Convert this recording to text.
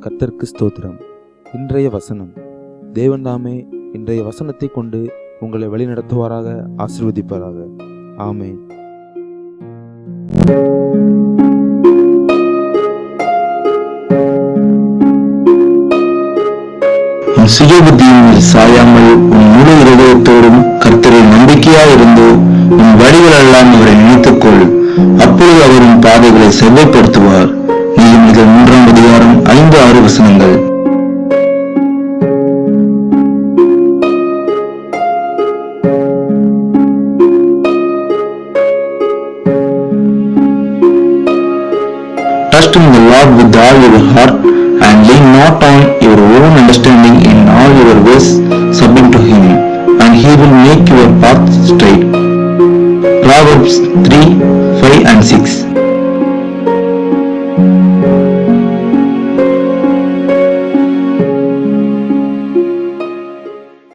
கர்த்தருக்கு ஸ்தோத்திரம். இன்றைய வசனம். தேவன் தாமே இன்றைய வசனத்தை கொண்டு உங்களை வழிநடத்துவாராக, ஆசீர்வதிப்பாராக. ஆமென். உன் சுயபுத்தியின் மேல் சாயாமல் உன் முழு இருதயத்தோடும் கர்த்தரில் நம்பிக்கையாயிருந்து உன் வழிகளெல்லாம் அவரை நினைத்துக்கொள். அப்பொழுது அவர் உன் பாதைகளை செவ்வைப்படுத்துவார். நீதிமொழிகள் 3ஆம் அதிகாரம் 5-6 வசனங்கள். Trust in the Lord with all your heart and lean not on your own understanding. In all your ways submit to Him, and He will make your path straight.